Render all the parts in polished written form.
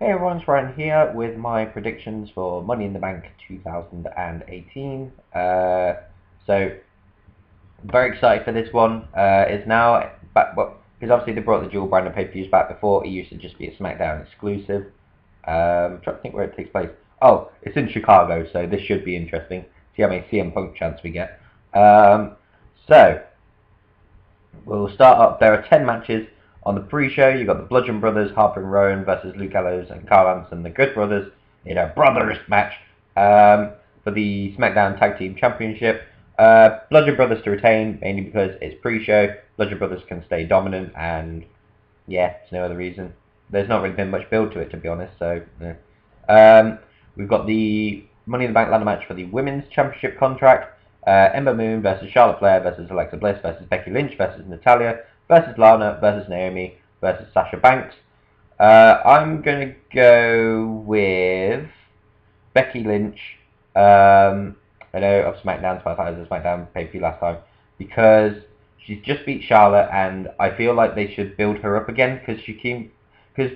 Hey everyone, it's Ryan here with my predictions for Money in the Bank 2018. So, very excited for this one. It's now back, well, because obviously they brought the dual brand of pay-per-views back before. It used to just be a SmackDown exclusive. I'm trying to think where it takes place. Oh, it's in Chicago, so this should be interesting. See how many CM Punk chants we get. So, we'll start up. There are 10 matches on the pre-show. You've got the Bludgeon Brothers, Harper and Rowan versus Luke Gallows and Carl Anderson, the Good Brothers, in a brothers match for the SmackDown Tag Team Championship. Bludgeon Brothers to retain, mainly because it's pre-show. Bludgeon Brothers can stay dominant, and yeah, there's no other reason. There's not really been much build to it, to be honest. So, yeah. We've got the Money in the Bank ladder match for the Women's Championship contract. Ember Moon versus Charlotte Flair versus Alexa Bliss versus Becky Lynch versus Natalya versus Lana versus Naomi versus Sasha Banks. I'm going to go with Becky Lynch. I know of SmackDown, so I thought it was a SmackDown pay-per-view last time, because she's just beat Charlotte, and I feel like they should build her up again, because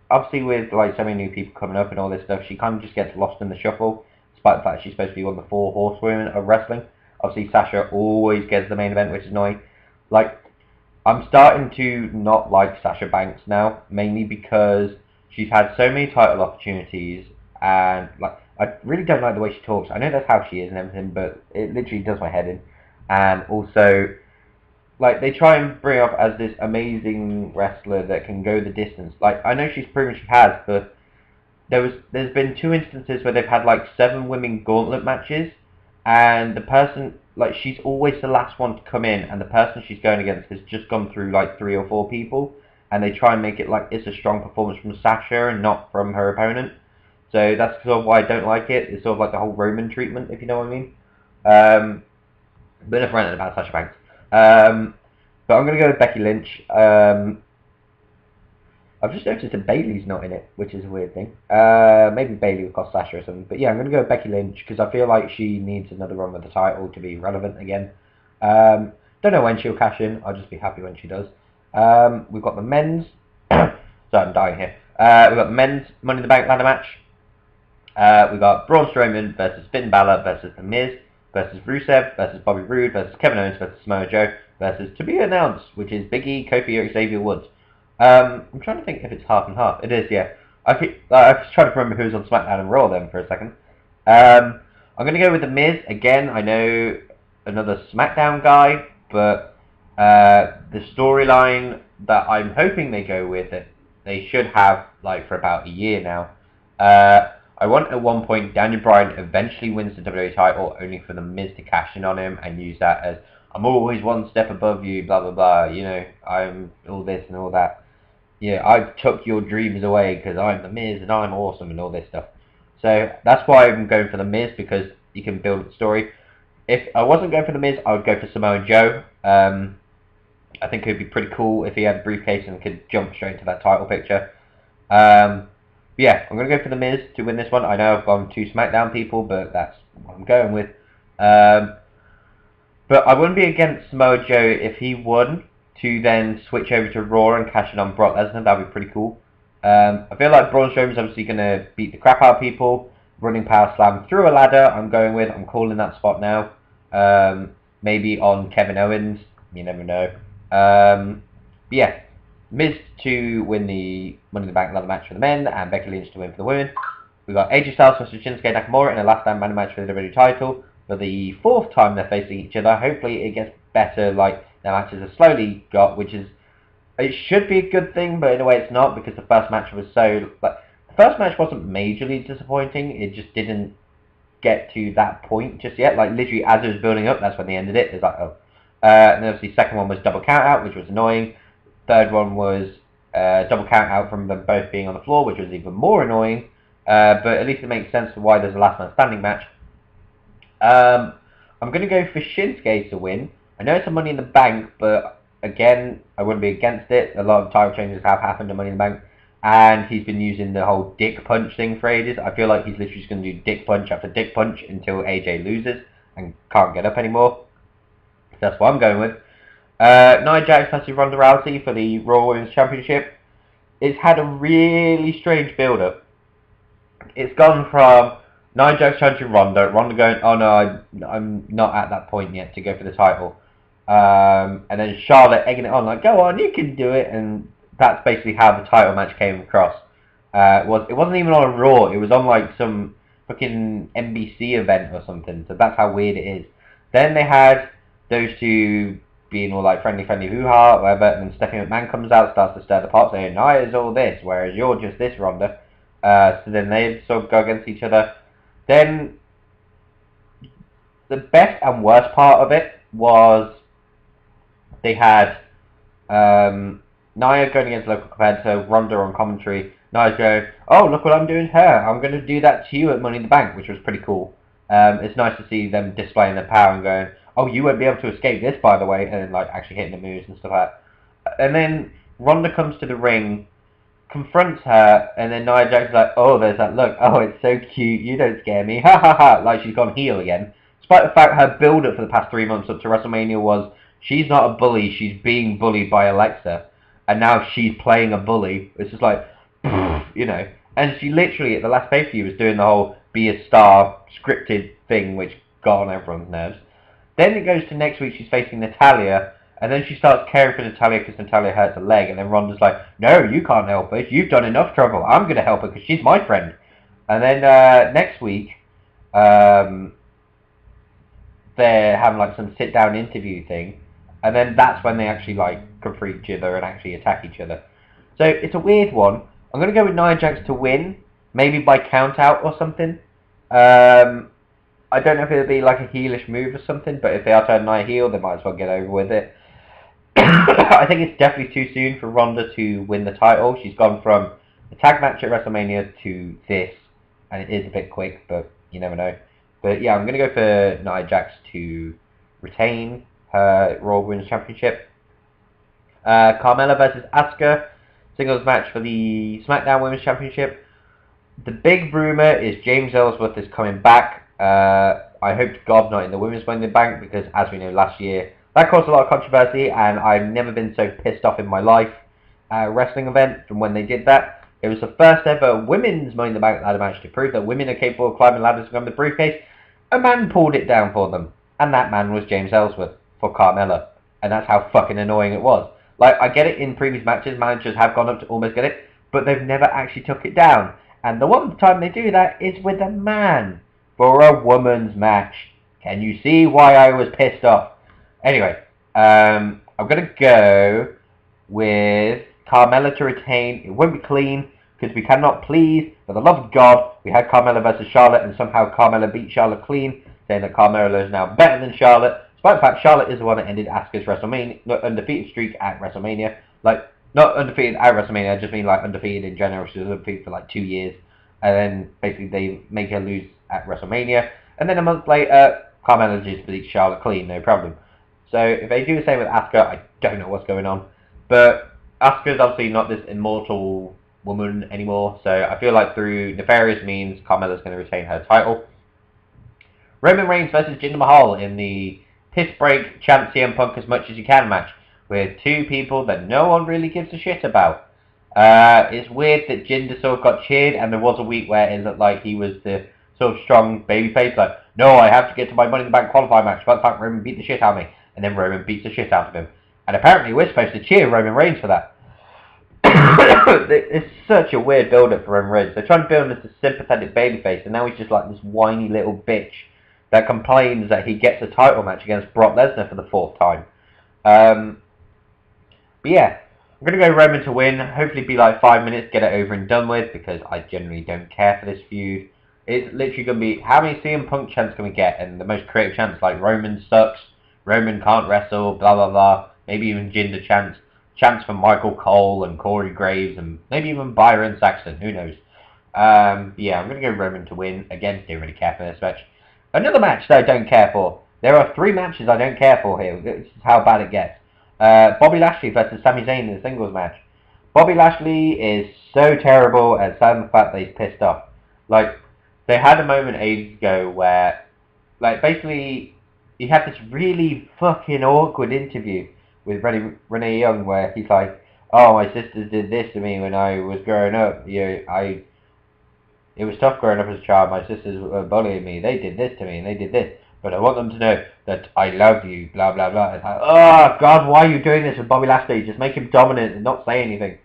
obviously with like so many new people coming up and all this stuff, she kind of just gets lost in the shuffle, despite the fact she's supposed to be one of the 4 horsewomen of wrestling. Obviously Sasha always gets the main event, which is annoying. Like, I'm starting to not like Sasha Banks now, mainly because she's had so many title opportunities, and like, I really don't like the way she talks. I know that's how she is and everything, but it literally does my head in. And also, like, they try and bring her up as this amazing wrestler that can go the distance. Like, I know she's proven she has, but there's been 2 instances where they've had like 7 women gauntlet matches, and the person, like, she's always the last one to come in, and the person she's going against has just gone through like 3 or 4 people, and they try and make it like it's a strong performance from Sasha and not from her opponent. So that's sort of why I don't like it. It's sort of like the whole Roman treatment, if you know what I mean. But enough ranting about Sasha Banks. But I'm going to go with Becky Lynch. I've just noticed that Bayley's not in it, which is a weird thing. Maybe Bayley will cost Sasha or something. But yeah, I'm going to go with Becky Lynch, because I feel like she needs another run with the title to be relevant again. Don't know when she'll cash in. I'll just be happy when she does. We've got the men's... Sorry, I'm dying here. We've got the men's Money in the Bank ladder match. We've got Braun Strowman versus Finn Balor versus The Miz versus Rusev versus Bobby Roode versus Kevin Owens versus Samoa Joe versus, to be announced, which is Big E, Kofi, or Xavier Woods. I'm trying to think if it's half and half. It is, yeah. I was trying to remember who's on SmackDown and Raw then for a second. I'm going to go with The Miz. Again, I know another SmackDown guy, but the storyline that I'm hoping they go with, that they should have like for about a year now. I want at one point Daniel Bryan eventually wins the WWE title, only for The Miz to cash in on him and use that as, I'm always one step above you, blah blah blah, you know, I'm all this and all that. Yeah, I took your dreams away because I'm The Miz and I'm awesome and all this stuff. So that's why I'm going for The Miz, because you can build a story. If I wasn't going for The Miz, I would go for Samoa Joe. I think it would be pretty cool if he had a briefcase and could jump straight into that title picture. Yeah, I'm going to go for The Miz to win this one. I know I've gone 2 SmackDown people, but that's what I'm going with. But I wouldn't be against Samoa Joe if he won to then switch over to Raw and cash in on Brock Lesnar. That would be pretty cool. I feel like Braun Strowman's obviously going to beat the crap out of people. Running power slam through a ladder, I'm going with. I'm calling that spot now. Maybe on Kevin Owens. You never know. Yeah. Miz to win the Money in the Bank ladder match for the men, and Becky Lynch to win for the women. We've got AJ Styles versus Shinsuke Nakamura in a last stand banner match for the WWE title. For the 4th time they're facing each other. Hopefully it gets better, like their matches have slowly got, which is, it should be a good thing, but in a way it's not, because the first match was so, like, the first match wasn't majorly disappointing, it just didn't get to that point just yet. Like, literally as it was building up, that's when they ended it. It's like, oh. And then obviously second one was double count out, which was annoying. Third one was double count out from them both being on the floor, which was even more annoying. But at least it makes sense for why there's a last man standing match. I'm going to go for Shinsuke to win. I know it's a Money in the Bank, but again, I wouldn't be against it. A lot of title changes have happened in Money in the Bank, and he's been using the whole dick punch thing for ages. I feel like he's literally just going to do dick punch after dick punch until AJ loses and can't get up anymore. That's what I'm going with. Nia Jax versus Ronda Rousey for the Raw Women's Championship. it's had a really strange build-up. It's gone from Nia Jax challenging Ronda going, oh no, I'm not at that point yet to go for the title. And then Charlotte egging it on, like, go on, you can do it. And that's basically how the title match came across. It wasn't even on a Raw, it was on like some fucking NBC event or something. So that's how weird it is. Then they had those two being all like friendly hoo-ha, whatever, and then Stephanie McMahon comes out, starts to stir the pot, saying, Nia's all this, whereas you're just this, Ronda. So then they sort of go against each other. Then the best and worst part of it was they had Nia going against local competitor, Ronda on commentary. Nia's going, oh, look what I'm doing to her. I'm going to do that to you at Money in the Bank, which was pretty cool. It's nice to see them displaying their power and going, oh, you won't be able to escape this, by the way, and then like actually hitting the moves and stuff like that. And then Ronda comes to the ring, confronts her, and then Nia Jax is like, oh, there's that look. Oh, it's so cute. You don't scare me. Ha ha ha. Like she's gone heel again. Despite the fact her build-up for the past 3 months up to WrestleMania was she's not a bully. She's being bullied by Alexa. And now she's playing a bully. It's just like, you know. And she literally, at the last pay-per-view, was doing the whole be a star scripted thing, which got on everyone's nerves. Then it goes to next week, she's facing Natalya. And then she starts caring for Natalya because Natalya hurts her leg. And then Ronda's like, no, you can't help her. You've done enough trouble. I'm going to help her because she's my friend. And then next week, they're having like some sit-down interview thing. And then that's when they actually like confront each other and actually attack each other. So it's a weird one. I'm going to go with Nia Jax to win. Maybe by count-out or something. I don't know if it'll be like a heelish move or something. But if they are turning Nia heel, they might as well get over with it. I think it's definitely too soon for Ronda to win the title. She's gone from the tag match at WrestleMania to this, and it is a bit quick, but you never know. But yeah, I'm going to go for Nia Jax to retain her Raw Women's Championship. Carmella versus Asuka, singles match for the SmackDown Women's Championship. The big rumour is James Ellsworth is coming back. I hope to God not in the Women's Money in the Bank, because as we know last year, that caused a lot of controversy, and I've never been so pissed off in my life at a wrestling event from when they did that. It was the first ever women's Money in the Bank ladder match to prove that women are capable of climbing ladders to become the briefcase. A man pulled it down for them, and that man was James Ellsworth for Carmella, and that's how fucking annoying it was. Like, I get it in previous matches, managers have gone up to almost get it, but they've never actually took it down. And the one time they do that is with a man for a woman's match. Can you see why I was pissed off? Anyway, I'm going to go with Carmella to retain. It won't be clean, because we cannot please, for the love of God, we had Carmella versus Charlotte, and somehow Carmella beat Charlotte clean, saying that Carmella is now better than Charlotte, despite the fact Charlotte is the one that ended Asuka's WrestleMania, undefeated streak at WrestleMania. Like, not undefeated at WrestleMania, I just mean like undefeated in general. She was undefeated for like 2 years, and then basically they make her lose at WrestleMania, and then a month later, Carmella just beats Charlotte clean, no problem. So if they do the same with Asuka, I don't know what's going on. But Asuka's obviously not this immortal woman anymore, so I feel like through nefarious means, Carmella's going to retain her title. Roman Reigns versus Jinder Mahal in the piss break chant CM Punk as much as you can match, with two people that no one really gives a shit about. It's weird that Jinder sort of got cheered, and there was a week where it looked like he was the sort of strong babyface, like, no, I have to get to my Money in the Bank qualifying match, but in fact Roman beat the shit out of me. And then Roman beats the shit out of him. And apparently we're supposed to cheer Roman Reigns for that. It's such a weird build-up for Roman Reigns. They're trying to build him as a sympathetic babyface, and now he's just like this whiny little bitch that complains that he gets a title match against Brock Lesnar for the 4th time. But yeah, I'm going to go Roman to win. Hopefully be like 5 minutes, get it over and done with, because I generally don't care for this feud. It's literally going to be, how many CM Punk chants can we get? And the most creative chants like Roman sucks, Roman can't wrestle, blah blah blah. Maybe even Jinder chants. Chants from Michael Cole and Corey Graves and maybe even Byron Saxton. Who knows? Yeah, I'm going to go Roman to win. Again, don't really care for this match. Another match that I don't care for. There are 3 matches I don't care for here. This is how bad it gets. Bobby Lashley versus Sami Zayn in a singles match. Bobby Lashley is so terrible at selling the fact that he's pissed off. Like, they had a moment ages ago where, like, basically, he had this really fucking awkward interview with Renee Young where he's like, oh, my sisters did this to me when I was growing up. It was tough growing up as a child. My sisters were bullying me. They did this to me and they did this. But I want them to know that I love you, blah, blah, blah. It's like, oh, God, why are you doing this with Bobby Lashley? Just make him dominant and not say anything.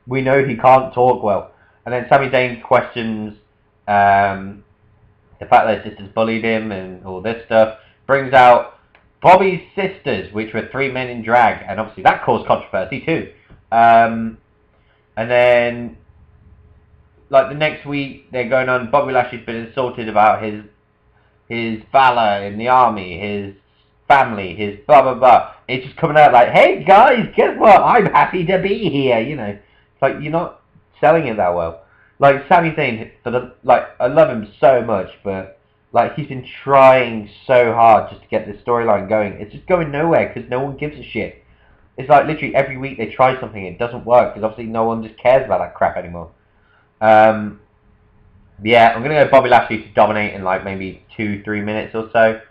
We know he can't talk well. And then Sami Zayn questions the fact that his sisters bullied him and all this stuff. Brings out Bobby's sisters, which were 3 men in drag. And obviously that caused controversy too. And then like the next week, they're going on. Bobby Lashley's been insulted about his valor in the army, his family, his blah blah blah. It's just coming out like, hey guys, guess what? I'm happy to be here. You know, it's like you're not selling it that well. Like Sami Zayn, I love him so much, but like he's been trying so hard just to get this storyline going. It's just going nowhere because no one gives a shit. It's like literally every week they try something, it doesn't work because obviously no one just cares about that crap anymore. Yeah, I'm gonna go Bobby Lashley to dominate in like maybe 2-3 minutes or so.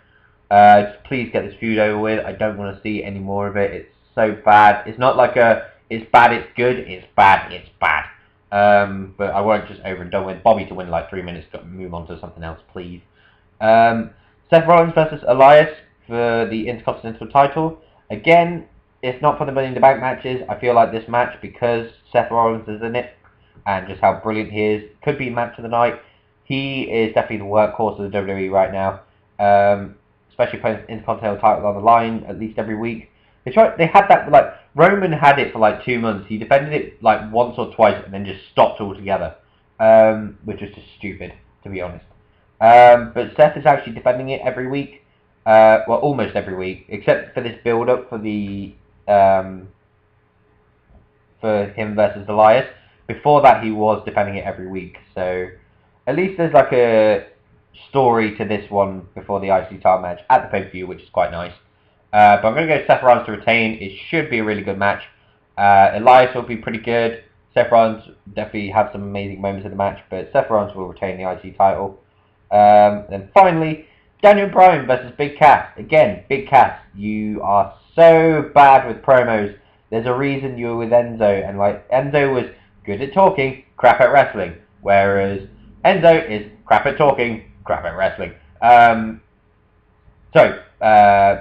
Just please get this feud over with. I don't want to see any more of it. It's so bad. It's not like it's bad, it's good. It's bad, it's bad. But I won't just over and done with. Bobby to win like 3 minutes. Got to move on to something else, please. Seth Rollins versus Elias for the Intercontinental title. Again, if not for the Money in the Bank matches, I feel like this match, because Seth Rollins is in it, and just how brilliant he is, could be match of the night. He is definitely the workhorse of the WWE right now, especially putting Intercontinental title on the line at least every week. They had that, like, Roman had it for like 2 months. He defended it like once or twice and then just stopped altogether, which is just stupid, to be honest. But Seth is actually defending it every week, well, almost every week, except for this build-up for the for him versus Elias. Before that, he was defending it every week, so at least there's like a story to this one before the IC title match at the pay-per-view, which is quite nice. But I'm going to go Seth Rollins to retain. It should be a really good match. Elias will be pretty good. Seth Rollins definitely have some amazing moments in the match, but Seth Rollins will retain the IC title. Then finally, Daniel Bryan versus Big Cass. Again, Big Cass, you are so bad with promos. There's a reason you were with Enzo, and like Enzo was good at talking, crap at wrestling, whereas Enzo is crap at talking, crap at wrestling.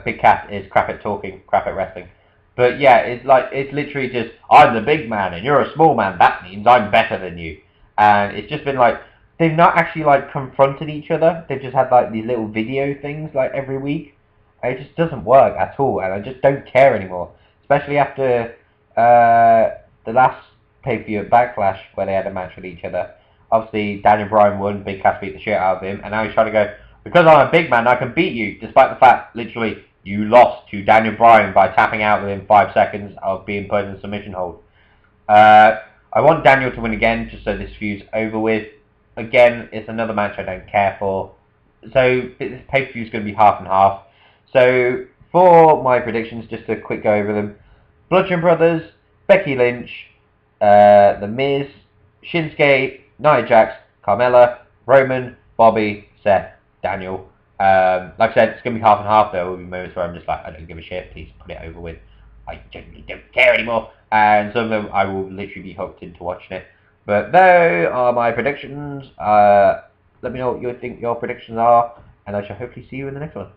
Big Cass is crap at talking, crap at wrestling. But yeah, it's literally just, I'm the big man and you're a small man, that means I'm better than you. And it's just been like, they've not actually like confronted each other. They've just had like these little video things like every week. It just doesn't work at all, and I just don't care anymore. Especially after the last pay-per-view at Backlash where they had a match with each other. Obviously, Daniel Bryan won, Big Cass beat the shit out of him, and now he's trying to go, because I'm a big man, I can beat you, despite the fact, literally, you lost to Daniel Bryan by tapping out within 5 seconds of being put in a submission hold. I want Daniel to win again, just so this feud's over with. Again, it's another match I don't care for. So, this pay-per-view is going to be half and half. So, for my predictions, just a quick go over them. Bludgeon Brothers, Becky Lynch, The Miz, Shinsuke, Nia Jax, Carmella, Roman, Bobby, Seth, Daniel. Like I said, it's going to be half and half. There will be moments where I'm just like, I don't give a shit, please put it over with. I genuinely don't care anymore. And some of them I will literally be hooked into watching it. But those are my predictions. Let me know what you think your predictions are, and I shall hopefully see you in the next one.